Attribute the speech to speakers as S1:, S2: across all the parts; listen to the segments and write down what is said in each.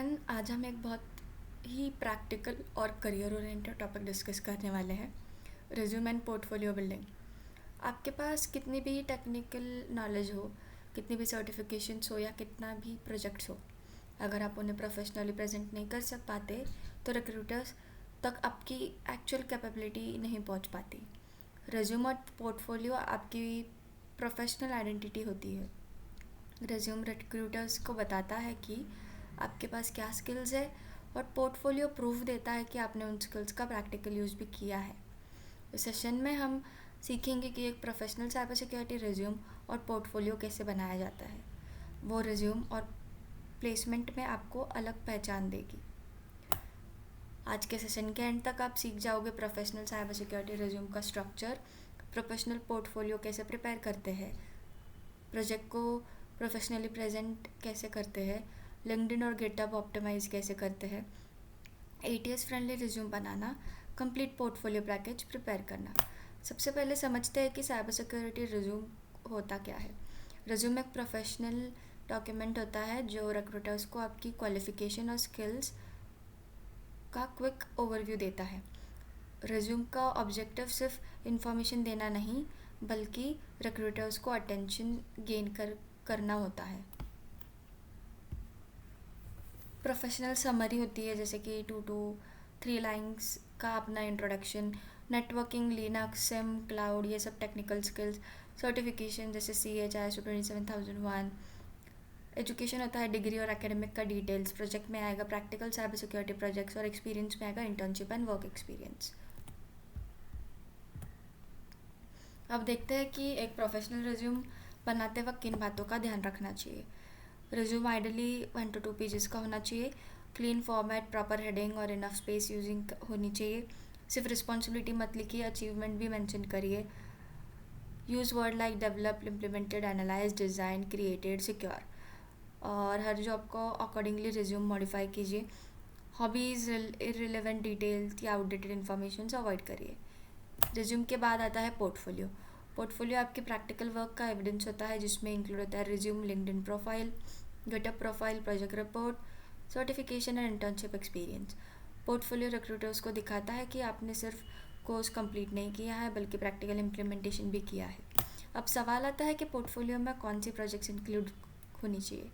S1: Everyone, आज हम एक बहुत ही प्रैक्टिकल और करियर ओरिएंटेड टॉपिक डिस्कस करने वाले हैं, रिज्यूम एंड पोर्टफोलियो बिल्डिंग। आपके पास कितनी भी टेक्निकल नॉलेज हो, कितनी भी सर्टिफिकेशंस हो या कितना भी प्रोजेक्ट्स हो, अगर आप उन्हें प्रोफेशनली प्रेजेंट नहीं कर सक पाते तो रिक्रूटर्स तक आपकी एक्चुअल कैपेबिलिटी नहीं पहुंच पाती। रिज्यूम और पोर्टफोलियो आपकी प्रोफेशनल आइडेंटिटी होती है। रिज्यूम रिक्रूटर्स को बताता है कि आपके पास क्या स्किल्स है, और पोर्टफोलियो प्रूफ देता है कि आपने उन स्किल्स का प्रैक्टिकल यूज़ भी किया है। इस सेशन में हम सीखेंगे कि एक प्रोफेशनल साइबर सिक्योरिटी रिज्यूम और पोर्टफोलियो कैसे बनाया जाता है। वो रिज्यूम और प्लेसमेंट में आपको अलग पहचान देगी। आज के सेशन के एंड तक आप सीख जाओगे प्रोफेशनल साइबर सिक्योरिटी रिज्यूम का स्ट्रक्चर, प्रोफेशनल पोर्टफोलियो कैसे प्रिपेयर करते हैं, प्रोजेक्ट को प्रोफेशनली प्रेजेंट कैसे करते हैं, लिंक्डइन और गिटहब ऑप्टिमाइज कैसे करते हैं, एटीएस फ्रेंडली रिज्यूम बनाना, कंप्लीट पोर्टफोलियो पैकेज प्रिपेयर करना। सबसे पहले समझते हैं कि साइबर सिक्योरिटी रिज्यूम होता क्या है। रिज्यूम एक प्रोफेशनल डॉक्यूमेंट होता है जो रिक्रूटर्स को आपकी क्वालिफिकेशन और स्किल्स का क्विक ओवरव्यू देता है। रिज्यूम का ऑब्जेक्टिव सिर्फ इंफॉर्मेशन देना नहीं, बल्कि रिक्रूटर्स को अटेंशन गेन करना होता है। प्रोफेशनल समरी होती है, जैसे कि 2 to 3 लाइन्स का अपना introduction, networking, Linux, SIM, cloud, ये सब टेक्निकल स्किल्स, सर्टिफिकेशन जैसे CHISO 27001, एजुकेशन होता है डिग्री और एकेडमिक का डिटेल्स, प्रोजेक्ट में आएगा प्रैक्टिकल साइबर सिक्योरिटी प्रोजेक्ट्स, और एक्सपीरियंस में आएगा इंटर्नशिप एंड वर्क एक्सपीरियंस। अब देखते हैं कि एक प्रोफेशनल रिज्यूम बनाते वक्त किन बातों का ध्यान रखना चाहिए। रिज्यूम आइडली 1 to 2 पेजेस का होना चाहिए। क्लीन फॉर्मेट, प्रॉपर हेडिंग और इनफ स्पेस यूजिंग होनी चाहिए। सिर्फ रिस्पॉन्सिबिलिटी मत लिखिए, अचीवमेंट भी मेंशन करिए। Use word like develop, implemented, analyse, design, created, secure. और हर जॉब को अकॉर्डिंगली रिज्यूम मॉडिफाई कीजिए। हॉबीज़, इररिलेवेंट डिटेल्स या आउटडेटेड इन्फॉर्मेशन से अवॉइड करिए। रिज्यूम के बाद आता है पोर्टफोलियो। पोर्टफोलियो आपके प्रैक्टिकल वर्क का एविडेंस होता है, जिसमें इंक्लूड होता है resume, LinkedIn profile, GitHub profile, project report, certification and internship experience. Portfolio recruiters को दिखाता है कि आपने सिर्फ कोर्स कंप्लीट नहीं किया है, बल्कि प्रैक्टिकल इम्प्लीमेंटेशन भी किया है। अब सवाल आता है कि पोर्टफोलियो में कौन सी प्रोजेक्ट्स इंक्लूड होनी चाहिए।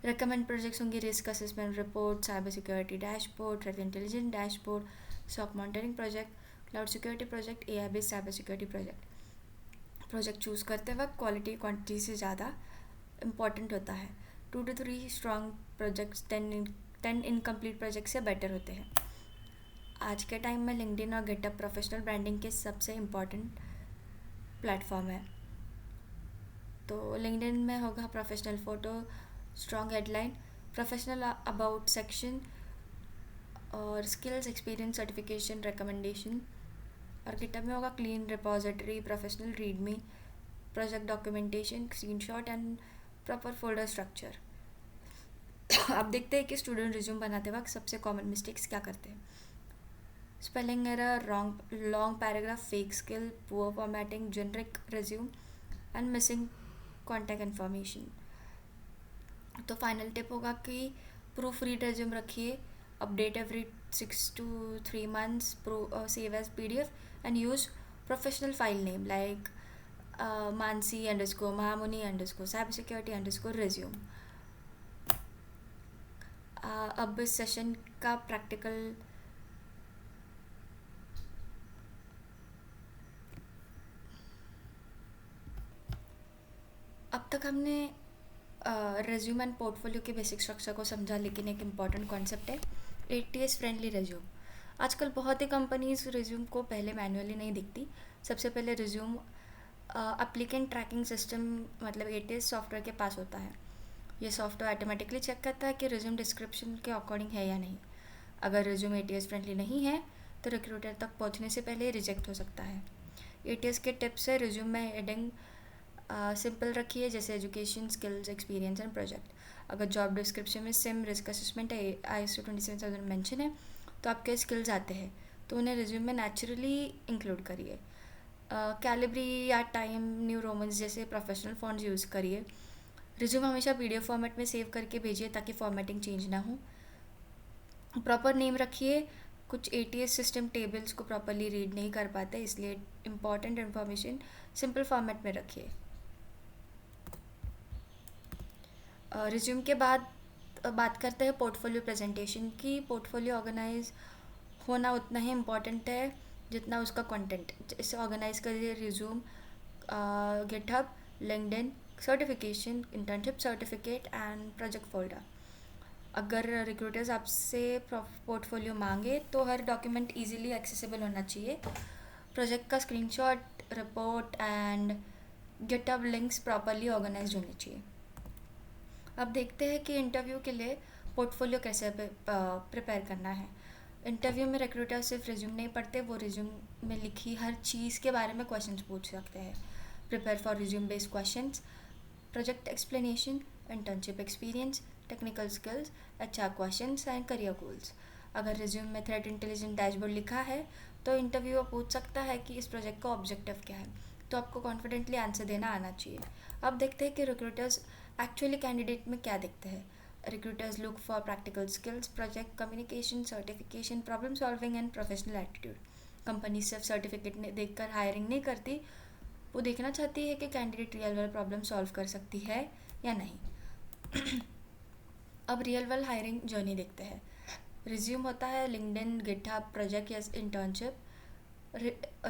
S1: रिकमेंड प्रोजेक्ट्स होंगी risk assessment report, cyber security dashboard, threat intelligence dashboard, SOC monitoring project, cloud security project, AI based cyber security project. Project choose करते वक्त क्वालिटी क्वांटिटी से ज़्यादा इम्पॉर्टेंट होता है। 2 to 3 strong projects 10 incomplete project से better होते हैं। आज के टाइम में लिंक्डइन और गिटहब प्रोफेशनल ब्रांडिंग के सबसे इम्पॉर्टेंट प्लेटफॉर्म है। तो लिंक्डइन में होगा professional photo, strong headline, professional about section, और स्किल्स, एक्सपीरियंस, सर्टिफिकेशन, रिकमेंडेशन। और गिटहब में होगा clean repository, professional readme, project documentation, screenshot and proper folder structure. अब देखते हैं कि स्टूडेंट रिज्यूम बनाते वक्त सबसे कॉमन मिस्टेक्स क्या करते हैं। Spelling error, long paragraph, fake skill, poor formatting, generic resume and missing contact information. तो फाइनल टिप होगा कि प्रूफ रीड रिज्यूम रखिए, update every 6 to 3 months, save as PDF and use professional file name like Mansi_Mahamuni_ cyber security _resume। अब इस session का practical अब तक हमने रिज्यूम एंड पोर्टफोलियो के बेसिक स्ट्रक्चर को समझा, लेकिन एक इम्पॉर्टेंट कॉन्सेप्ट है ATS फ्रेंडली रिज्यूम। आजकल बहुत ही कंपनीज रिज्यूम को पहले मैन्युअली नहीं दिखती। सबसे पहले रिज्यूम एप्लीकेंट ट्रैकिंग सिस्टम मतलब ATS सॉफ्टवेयर के पास होता है। ये सॉफ्टवेयर ऑटोमेटिकली चेक करता है कि रिज्यूम डिस्क्रिप्शन के अकॉर्डिंग है या नहीं। अगर रिज्यूम ATS फ्रेंडली नहीं है तो रिक्रूटर तक पहुंचने से पहले रिजेक्ट हो सकता है। ATS के टिप्स है, रिज्यूम में हेडिंग सिंपल रखिए, जैसे education, skills, experience and project. अगर जॉब डिस्क्रिप्शन में SIM, risk assessment, ISO 27000 mention है तो आपके स्किल्स आते हैं, तो उन्हें रिज्यूम में नेचुरली इंक्लूड करिए। कैलिब्री या टाइम न्यू रोमन्स जैसे प्रोफेशनल फॉन्ट्स यूज़ करिए। रिज्यूम हमेशा पीडीएफ फॉर्मेट में सेव करके भेजिए ताकि फॉर्मेटिंग चेंज ना हो। प्रॉपर नेम रखिए। कुछ एटीएस सिस्टम टेबल्स को प्रॉपरली रीड नहीं कर पाते, इसलिए इम्पॉर्टेंट इन्फॉर्मेशन सिंपल फॉर्मेट में रखिए। रिज्यूम के बाद बात करते हैं पोर्टफोलियो प्रेजेंटेशन की। पोर्टफोलियो ऑर्गेनाइज होना उतना ही इम्पॉर्टेंट है जितना उसका कंटेंट। इसे ऑर्गेनाइज करिए resume, GitHub, LinkedIn, certification, internship certificate and project folder. अगर रिक्रूटर्स आपसे पोर्टफोलियो मांगे तो हर डॉक्यूमेंट इजीली एक्सेसिबल होना चाहिए। प्रोजेक्ट का screenshot, report and GitHub links properly organise होने चाहिए। अब देखते हैं कि इंटरव्यू के लिए पोर्टफोलियो कैसे प्रिपेयर करना है। इंटरव्यू में रिक्रूटर सिर्फ रिज्यूम नहीं पढ़ते, वो रिज्यूम में लिखी हर चीज़ के बारे में क्वेश्चंस पूछ सकते हैं। Prepare for resume based questions, project explanation, internship experience, technical skills, HR questions and career goals. अगर रिज्यूम में थ्रेट इंटेलिजेंट डैशबोर्ड लिखा है तो इंटरव्यूअर पूछ सकता है कि इस प्रोजेक्ट का ऑब्जेक्टिव क्या है, तो आपको कॉन्फिडेंटली आंसर देना आना चाहिए। अब देखते हैं कि रिक्रूटर्स एक्चुअली कैंडिडेट में क्या देखते हैं। Recruiters look for practical skills, project communication, certification, problem solving and professional attitude. Company सिर्फ सर्टिफिकेट देखकर हायरिंग नहीं करती, वो देखना चाहती है कि candidate real world problem solve कर सकती है या नहीं। अब रियल वर्ल्ड हायरिंग जर्नी देखते हैं। रिज्यूम होता है, लिंक्डइन, गिटहब, प्रोजेक्ट या इंटर्नशिप,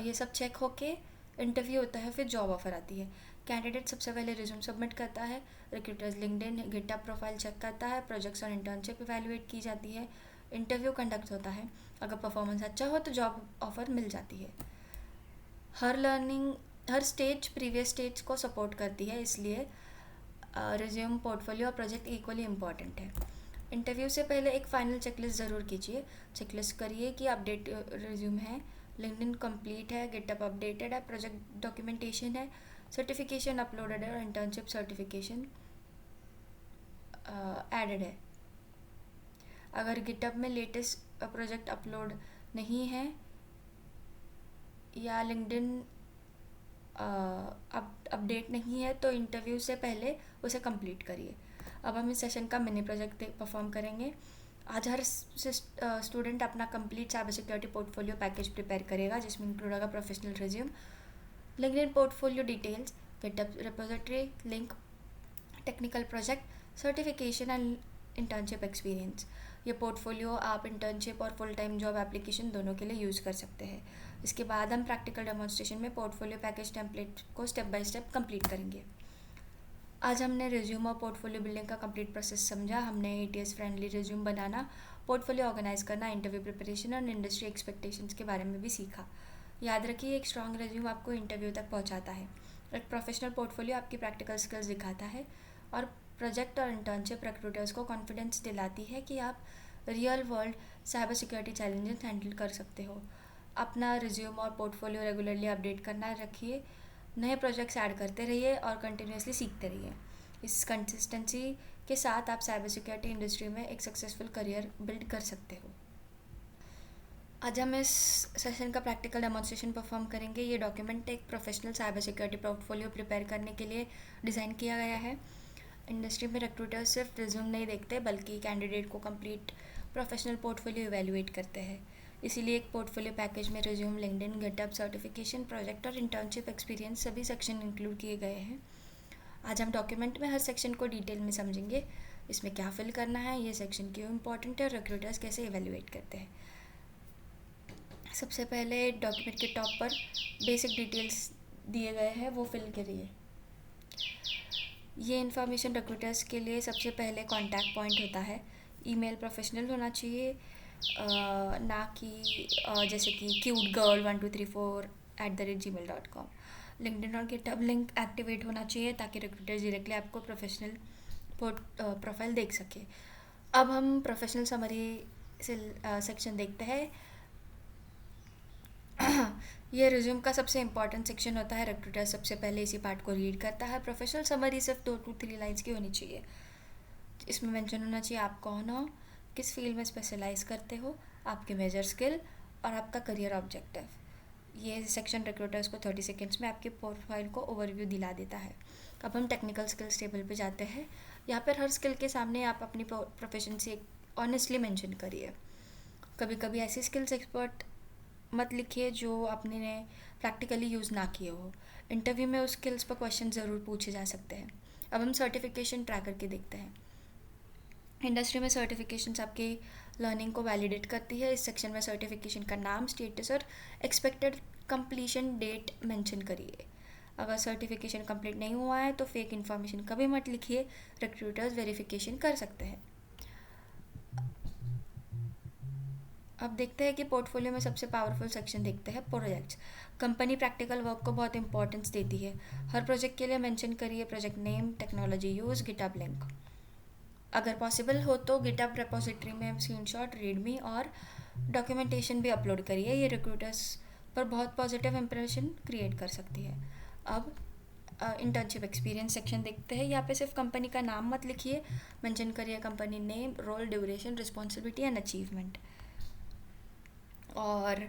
S1: ये सब चेक होके इंटरव्यू होता है, फिर जॉब ऑफर आती है। कैंडिडेट सबसे पहले रिज्यूम सबमिट करता है, recruiters LinkedIn, GitHub profile check करता है, प्रोजेक्ट्स और इंटर्नशिप इवैल्यूएट की जाती है, इंटरव्यू कंडक्ट होता है। अगर परफॉर्मेंस अच्छा हो तो जॉब ऑफर मिल जाती है। हर स्टेज प्रीवियस स्टेज को सपोर्ट करती है, इसलिए रिज्यूम, पोर्टफोलियो और प्रोजेक्ट इक्वली इम्पॉर्टेंट है। इंटरव्यू से पहले एक फाइनल चेकलिस्ट ज़रूर कीजिए। चेकलिस्ट करिए कि अपडेट रिज्यूम है, लिंक्डइन कंप्लीट है, गिटहब अपडेटेड है, प्रोजेक्ट डॉक्यूमेंटेशन है, सर्टिफिकेशन अपलोडेड है और इंटर्नशिप सर्टिफिकेशन एडेड है। अगर गिटहब में लेटेस्ट प्रोजेक्ट अपलोड नहीं है या लिंक्डइन अपडेट नहीं है तो इंटरव्यू से पहले उसे कंप्लीट करिए। अब हम इस सेशन का मिनी प्रोजेक्ट परफॉर्म करेंगे। आज हर स्टूडेंट अपना complete cyber security portfolio package prepare करेगा, जिसमें इंक्लूड होगा professional resume, LinkedIn portfolio details, GitHub repository link, technical project, certification and internship experience. ये पोर्टफोलियो आप इंटर्नशिप और फुल टाइम जॉब एप्लीकेशन दोनों के लिए यूज़ कर सकते हैं। इसके बाद हम प्रैक्टिकल डेमोन्स्ट्रेशन में पोर्टफोलियो पैकेज टेम्पलेट को स्टेप बाय स्टेप कंप्लीट करेंगे। आज हमने रिज्यूम और पोर्टफोलियो बिल्डिंग का कंप्लीट प्रोसेस समझा। हमने एटीएस फ्रेंडली रिज्यूम बनाना, पोर्टफोलियो ऑर्गेनाइज करना, इंटरव्यू प्रिपरेशन और इंडस्ट्री एक्सपेक्टेशंस के बारे में भी सीखा। याद रखिए, एक स्ट्रॉन्ग रिज्यूम आपको इंटरव्यू तक पहुंचाता है, एक प्रोफेशनल पोर्टफोलियो आपकी प्रैक्टिकल स्किल्स दिखाता है और प्रोजेक्ट और इंटर्नशिप रिक्रूटर्स को कॉन्फिडेंस दिलाती है कि आप real world cyber security challenges handle कर सकते हो। अपना रिज्यूम और पोर्टफोलियो रेगुलरली अपडेट करना रखिए, नए प्रोजेक्ट्स ऐड करते रहिए और कंटिन्यूसली सीखते रहिए। इस कंसिस्टेंसी के साथ आप साइबर सिक्योरिटी इंडस्ट्री में एक सक्सेसफुल करियर बिल्ड कर सकते हो। आज हम इस सेशन का प्रैक्टिकल डेमोन्स्ट्रेशन परफॉर्म करेंगे। ये डॉक्यूमेंट एक professional cyber security portfolio prepare करने के लिए डिज़ाइन किया गया है। इंडस्ट्री में रिक्रूटर्स सिर्फ रिज्यूम नहीं देखते, बल्कि कैंडिडेट को कंप्लीट प्रोफेशनल पोर्टफोलियो इवैल्यूएट करते हैं। इसीलिए एक पोर्टफोलियो पैकेज में resume, LinkedIn, GitHub, certification, project और इंटर्नशिप एक्सपीरियंस सभी सेक्शन इंक्लूड किए गए हैं। आज हम डॉक्यूमेंट में हर सेक्शन को डिटेल में समझेंगे, इसमें क्या फिल करना है, ये सेक्शन क्यों इम्पोर्टेंट है और रिक्रूटर्स कैसे इवैल्यूएट करते हैं। सबसे पहले डॉक्यूमेंट के टॉप पर बेसिक डिटेल्स दिए गए हैं, वो फिल करिए। ये इन्फॉर्मेशन रिक्रूटर्स के लिए सबसे पहले कॉन्टैक्ट पॉइंट होता है। ईमेल प्रोफेशनल होना चाहिए, ना कि जैसे कि cutegirl1234@gmail.com। लिंक्डइन और गिटहब लिंक एक्टिवेट होना चाहिए ताकि रिक्रूटर्स डायरेक्टली आपको प्रोफेशनल प्रोफाइल देख सके। अब हम प्रोफेशनल समरी से सेक्शन देखते हैं। ये रिज्यूम का सबसे इंपॉर्टेंट सेक्शन होता है। रिक्रूटर सबसे पहले इसी पार्ट को रीड करता है। प्रोफेशनल समरी सिर्फ 2 to 3 लाइन्स की होनी चाहिए। इसमें मेंशन होना चाहिए आप कौन हो, किस फील्ड में स्पेशलाइज करते हो, आपके मेजर स्किल और आपका करियर ऑब्जेक्टिव। ये सेक्शन रिक्रूटर्स को 30 सेकेंड्स में आपके प्रोफाइल को ओवरव्यू दिला देता है। अब हम टेक्निकल स्किल्स टेबल पे जाते हैं। यहाँ पर हर स्किल के सामने आप अपनी प्रोफिशिएंसी ऑनेस्टली मेंशन करिए। कभी कभी ऐसी स्किल्स एक्सपर्ट मत लिखिए जो आपने ने प्रैक्टिकली यूज़ ना किए हो। इंटरव्यू में उस स्किल्स पर क्वेश्चन ज़रूर पूछे जा सकते हैं। अब हम सर्टिफिकेशन ट्रैक करके देखते हैं। इंडस्ट्री में सर्टिफिकेशंस आपकी लर्निंग को वैलिडेट करती है। इस सेक्शन में सर्टिफिकेशन का नाम, स्टेटस और एक्सपेक्टेड कंप्लीशन डेट मेंशन करिए। अगर सर्टिफिकेशन कंप्लीट नहीं हुआ है तो फेक इन्फॉर्मेशन कभी मत लिखिए, रिक्रूटर्स वेरिफिकेशन कर सकते हैं। अब देखते हैं कि पोर्टफोलियो में सबसे पावरफुल सेक्शन देखते हैं, प्रोजेक्ट्स। कंपनी प्रैक्टिकल वर्क को बहुत इंपॉर्टेंस देती है। हर प्रोजेक्ट के लिए मेंशन करिए project name, technology use, GitHub link. अगर पॉसिबल हो तो गिटहब रेपोजिटरी में स्क्रीनशॉट, रीडमी और डॉक्यूमेंटेशन भी अपलोड करिए। ये रिक्रूटर्स पर बहुत पॉजिटिव इंप्रेशन क्रिएट कर सकती है। अब इंटर्नशिप एक्सपीरियंस सेक्शन देखते हैं। यहाँ पे सिर्फ कंपनी का नाम मत लिखिए, मेंशन करिए company name, role, duration, responsibility and achievement. और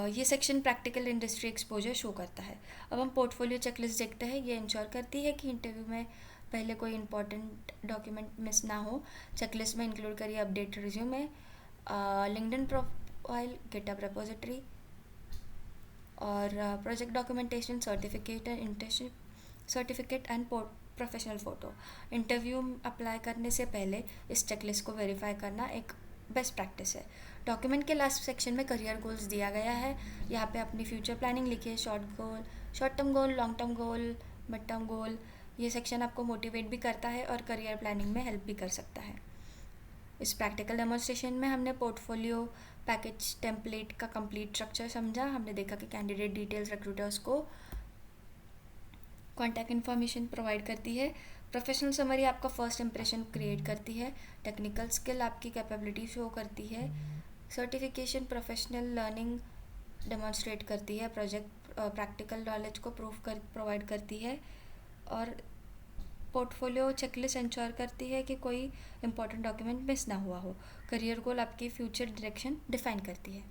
S1: ये section practical industry exposure show करता है। अब हम पोर्टफोलियो चेकलिस्ट देखते हैं। ये इंश्योर करती है कि इंटरव्यू में पहले कोई इंपॉर्टेंट डॉक्यूमेंट मिस ना हो। चेकलिस्ट में इंक्लूड करिए update resume, LinkedIn profile, GitHub repository और project documentation, certificate, internship certificate and professional photo. Interview apply करने से पहले इस चेकलिस्ट को वेरीफाई करना एक बेस्ट प्रैक्टिस है। डॉक्यूमेंट के लास्ट सेक्शन में करियर गोल्स दिया गया है। यहाँ पे अपनी फ्यूचर प्लानिंग लिखिए, short term goal, long term goal, mid term goal. ये सेक्शन आपको मोटिवेट भी करता है और करियर प्लानिंग में हेल्प भी कर सकता है। इस प्रैक्टिकल डेमोन्स्ट्रेशन में हमने पोर्टफोलियो पैकेज टेम्पलेट का कंप्लीट स्ट्रक्चर समझा। हमने देखा कि कैंडिडेट डिटेल्स रिक्रूटर्स को कॉन्टैक्ट इन्फॉर्मेशन प्रोवाइड करती है। प्रोफेशनल समरी आपका फर्स्ट इंप्रेशन क्रिएट करती है। टेक्निकल स्किल आपकी कैपेबिलिटी शो करती है। सर्टिफिकेशन प्रोफेशनल लर्निंग डेमोन्स्ट्रेट करती है। प्रोजेक्ट प्रैक्टिकल नॉलेज को प्रोवाइड करती है। और पोर्टफोलियो चेकलिस्ट इंश्योर करती है कि कोई इंपॉर्टेंट डॉक्यूमेंट मिस ना हुआ हो। करियर गोल आपकी फ्यूचर डायरेक्शन डिफाइन करती है।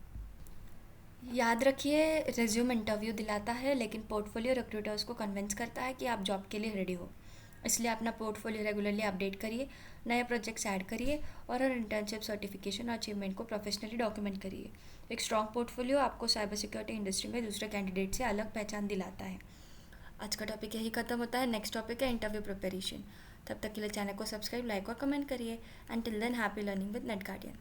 S1: याद रखिए, रिज्यूम इंटरव्यू दिलाता है लेकिन पोर्टफोलियो रिक्रूटर्स को कन्विंस करता है कि आप जॉब के लिए रेडी हो। इसलिए अपना पोर्टफोलियो रेगुलरली अपडेट करिए, नए प्रोजेक्ट्स ऐड करिए और हर इंटर्नशिप, सर्टिफिकेशन और अचीवमेंट को प्रोफेशनली डॉक्यूमेंट करिए। एक स्ट्रॉन्ग पोर्टफोलियो आपको साइबर सिक्योरिटी इंडस्ट्री में दूसरे कैंडिडेट से अलग पहचान दिलाता है। आज का टॉपिक यही खत्म होता है। नेक्स्ट टॉपिक है इंटरव्यू प्रिपरेशन। तब तक के लिए चैनल को सब्सक्राइब, लाइक और कमेंट करिए। And till then, happy learning with Net guardian.